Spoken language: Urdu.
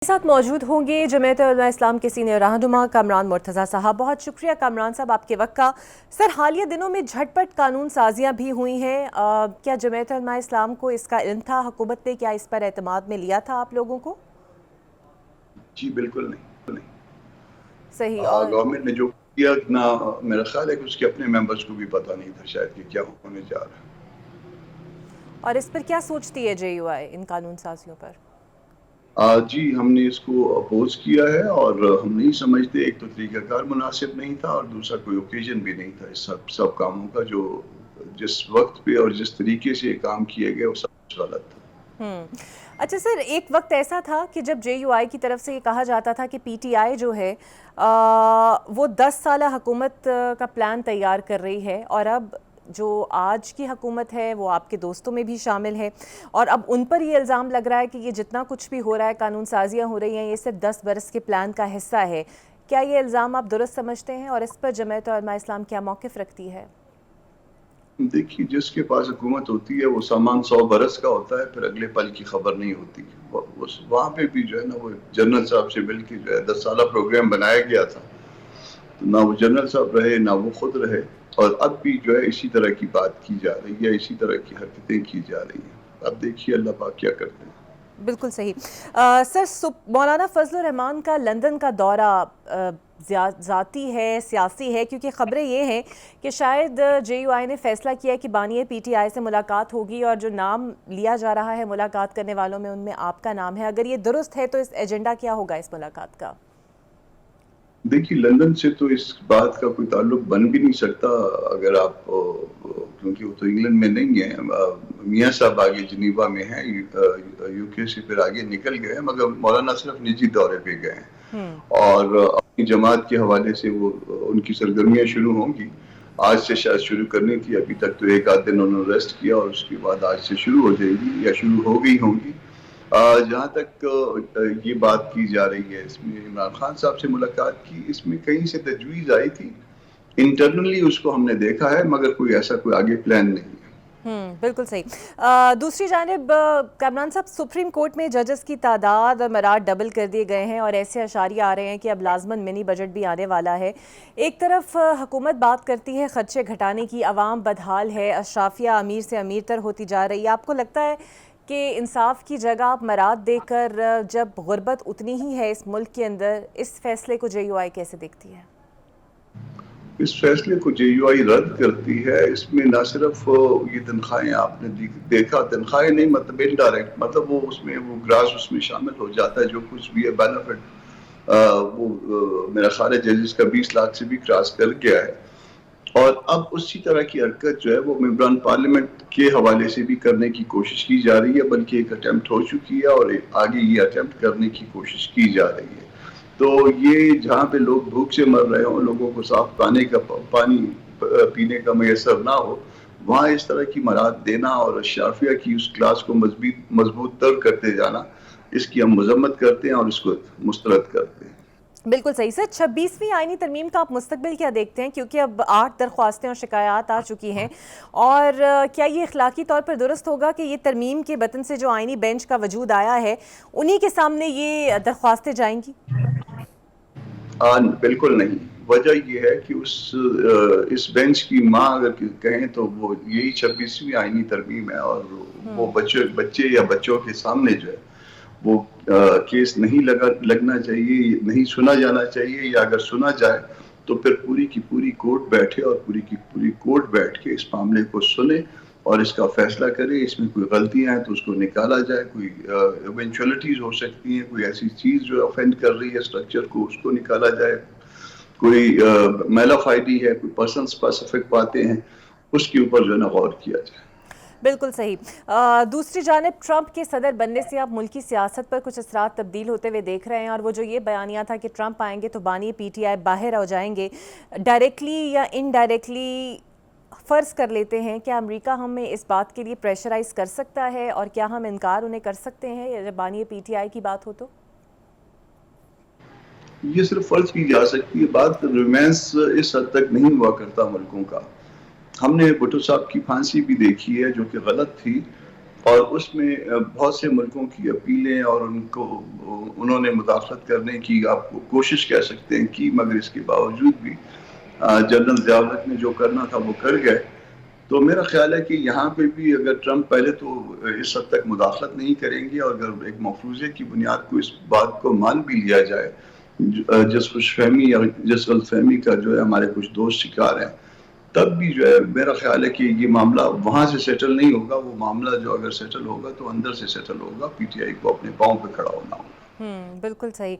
ساتھ موجود ہوں گے جمعیت علماء اسلام کے سینئر رہنما کامران مرتضیٰ صاحب۔ بہت شکریہ کامران صاحب آپ کے وقت کا۔ سر، حالیہ دنوں میں جھٹ پٹ قانون سازیاں بھی ہوئی ہیں، کیا جمعیت علماء اسلام کو اس کا علم تھا؟ حکومت نے کیا اس پر اعتماد میں لیا تھا آپ لوگوں کو؟ جی بالکل نہیں۔ صحیح۔ اور گورنمنٹ نے جو کیا اتنا میرا خیال ہے کہ اس کے اپنے ممبرز کو بھی پتہ نہیں تھا شاید کہ کیا ہونے جا رہا ہے۔ اور اس پر کیا سوچتی ہے جے یو آئی ان قانون سازیوں پر؟ جی ہم نے اس کو اپوز کیا ہے اور ہم نہیں سمجھتے، ایک تو طریقہ کار مناسب نہیں تھا اور دوسرا کوئی اوکیزن بھی نہیں تھا اس سب کاموں کا، جو جس وقت پہ اور جس طریقے سے کام کیے گئے وہ سب کچھ غلط تھا۔ اچھا سر، ایک وقت ایسا تھا کہ جب جے یو آئی کی طرف سے یہ کہا جاتا تھا کہ پی ٹی آئی جو ہے وہ 10 سالہ حکومت کا پلان تیار کر رہی ہے، اور اب جو آج کی حکومت ہے وہ آپ کے دوستوں میں بھی شامل ہے، اور اب ان پر یہ الزام لگ رہا ہے کہ یہ جتنا کچھ بھی ہو رہا ہے، قانون سازیاں ہو رہی ہیں، یہ صرف 10 برس کے پلان کا حصہ ہے۔ کیا یہ الزام آپ درست سمجھتے ہیں، اور اس پر جمعیت علماء اسلام کیا موقف رکھتی ہے؟ دیکھیے، جس کے پاس حکومت ہوتی ہے وہ سامان 100 برس کا ہوتا ہے، پھر اگلے پل کی خبر نہیں ہوتی۔ وہاں پہ بھی جو ہے نا وہ جنرل صاحب سے مل کے جو ہے 10 سالہ پروگرام بنایا گیا تھا، تو نہ وہ جنرل صاحب رہے نہ وہ خود رہے، اور اب بھی جو ہے اسی طرح کی بات کی جا رہی ہے، اسی طرح کی حرکتیں کی جا رہی ہیں۔ اب دیکھیے اللہ پاک کیا کرتے ہیں۔ بالکل صحیح۔ سر، مولانا فضل الرحمان کا لندن کا دورہ ذاتی ہے، سیاسی ہے، کیونکہ خبریں یہ ہیں کہ شاید جے یو آئی نے فیصلہ کیا ہے کہ بانی پی ٹی آئی سے ملاقات ہوگی، اور جو نام لیا جا رہا ہے ملاقات کرنے والوں میں ان میں آپ کا نام ہے۔ اگر یہ درست ہے تو اس ایجنڈا کیا ہوگا اس ملاقات کا؟ دیکھیے، لندن سے تو اس بات کا کوئی تعلق بن بھی نہیں سکتا، اگر آپ کیونکہ وہ تو انگلینڈ میں نہیں ہیں، میاں صاحب آگے جنیوا میں ہیں، یو کے سے پھر آگے نکل گئے ہیں، مگر مولانا صرف نجی دورے پہ گئے ہیں، اور اپنی جماعت کے حوالے سے وہ ان کی سرگرمیاں شروع ہوں گی۔ آج سے شاید شروع کرنی تھی، ابھی تک تو ایک آدھ دن انہوں نے ریسٹ کیا، اور اس کے بعد آج سے شروع ہو جائے گی یا شروع ہو گئی ہوں گی۔ جہاں تک یہ بات کی جا رہی ہے، اس میں عمران خان صاحب سے ملاقات کی، اس میں کہیں سے تجویز آئی تھی، انٹرنلی اس کو ہم نے دیکھا ہے، مگر کوئی ایسا کوئی آگے پلان نہیں ہے۔ بالکل صحیح۔ دوسری جانب کامران صاحب، سپریم کورٹ میں ججز کی تعداد اور مراد ڈبل کر دیے گئے ہیں، اور ایسے اشاریہ آ رہے ہیں کہ اب لازماً منی بجٹ بھی آنے والا ہے۔ ایک طرف حکومت بات کرتی ہے خدشے گھٹانے کی، عوام بدحال ہے، اشرافیہ امیر سے امیر تر ہوتی جا رہی ہے۔ آپ کو لگتا ہے کہ انصاف کی جگہ آپ مراد دے کر، جب غربت اتنی ہی ہے اس ملک کے اندر، اس فیصلے کو جے یو آئی کیسے دیکھتی ہے؟ اس فیصلے کو جے یو آئی رد کرتی ہے۔ اس میں نہ صرف یہ تنخواہیں آپ نے دیکھا، تنخواہیں نہیں، مطلب انڈائریکٹ، مطلب وہ اس میں وہ گراس اس میں شامل ہو جاتا ہے، جو کچھ بھی ہے بینیفٹ، وہ میرا خیال ہے ججز کا 20 لاکھ سے بھی کراس کر گیا ہے، اور اب اسی طرح کی حرکت جو ہے وہ ممبران پارلیمنٹ کے حوالے سے بھی کرنے کی کوشش کی جا رہی ہے، بلکہ ایک اٹیمپٹ ہو چکی ہے اور آگے یہ اٹیمپٹ کرنے کی کوشش کی جا رہی ہے۔ تو یہ جہاں پہ لوگ بھوک سے مر رہے ہوں، لوگوں کو صاف پانی پینے کا میسر نہ ہو، وہاں اس طرح کی مراد دینا اور اشرافیہ کی اس کلاس کو مضبوط تر کرتے جانا، اس کی ہم مذمت کرتے ہیں اور اس کو مسترد کرتے ہیں۔ بالکل صحیح سر۔ 26ویں آئینی ترمیم کا آپ مستقبل کیا دیکھتے ہیں؟ کیونکہ اب 8 درخواستیں اور شکایات آ چکی ہیں، اور کیا یہ اخلاقی طور پر درست ہوگا کہ یہ ترمیم کے بطن سے جو آئینی بینچ کا وجود آیا ہے انہی کے سامنے یہ درخواستیں جائیں گی؟ بالکل نہیں۔ وجہ یہ ہے کہ اس بینچ کی ماں اگر کہیں تو وہ یہی 26ویں آئینی ترمیم ہے، اور وہ بچے یا بچوں کے سامنے جو ہے وہ کیس نہیں لگنا چاہیے، نہیں سنا جانا چاہیے، یا اگر سنا جائے تو پھر پوری کی پوری کورٹ بیٹھے اور پوری کی پوری کورٹ بیٹھ کے اس معاملے کو سنے اور اس کا فیصلہ کرے۔ اس میں کوئی غلطیاں ہیں تو اس کو نکالا جائے، کوئی ایونچولیٹیز ہو سکتی ہیں، کوئی ایسی چیز جو افینڈ کر رہی ہے اسٹرکچر کو، اس کو نکالا جائے، کوئی میلا فائڈی ہے، کوئی پرسن اسپیسیفک باتیں ہیں، اس کے اوپر جو ہے نا غور کیا جائے۔ بالکل صحیح۔ دوسری جانب ٹرمپ کے صدر بننے سے آپ ملکی سیاست پر کچھ اثرات تبدیل ہوتے ہوئے دیکھ رہے ہیں، اور وہ جو یہ بیانیہ تھا کہ ٹرمپ آئیں گے تو بانی پی ٹی آئی باہر ہو جائیں گے، ڈائریکٹلی یا انڈائریکٹلی فرض کر لیتے ہیں کہ امریکہ ہمیں اس بات کے لیے پریشرائز کر سکتا ہے، اور کیا ہم انکار انہیں کر سکتے ہیں جب بانی پی ٹی آئی کی بات ہو تو؟ یہ صرف فرض کی جا سکتی ہے، بات ریمینس اس حد تک نہیں ہوا کرتا ملکوں کا۔ ہم نے بھٹو صاحب کی پھانسی بھی دیکھی ہے جو کہ غلط تھی، اور اس میں بہت سے ملکوں کی اپیلیں اور انہوں نے مداخلت کرنے کی آپ کو کوشش کہہ سکتے ہیں کی، مگر اس کے باوجود بھی جنرل ضیاء الحق نے جو کرنا تھا وہ کر گئے. تو میرا خیال ہے کہ یہاں پہ بھی اگر ٹرمپ پہلے تو اس حد تک مداخلت نہیں کریں گے، اور اگر ایک مفروضے کی بنیاد کو اس بات کو مان بھی لیا جائے، جس خوش فہمی یا جس غلط فہمی کا جو ہے ہمارے کچھ دوست شکار ہیں، تب بھی جو ہے میرا خیال ہے کہ یہ معاملہ وہاں سے سیٹل نہیں ہوگا. وہ معاملہ جو اگر سیٹل ہوگا تو اندر سے سیٹل ہوگا، پی ٹی آئی کو اپنے پاؤں پہ کھڑا ہونا ہوگا. بالکل صحیح.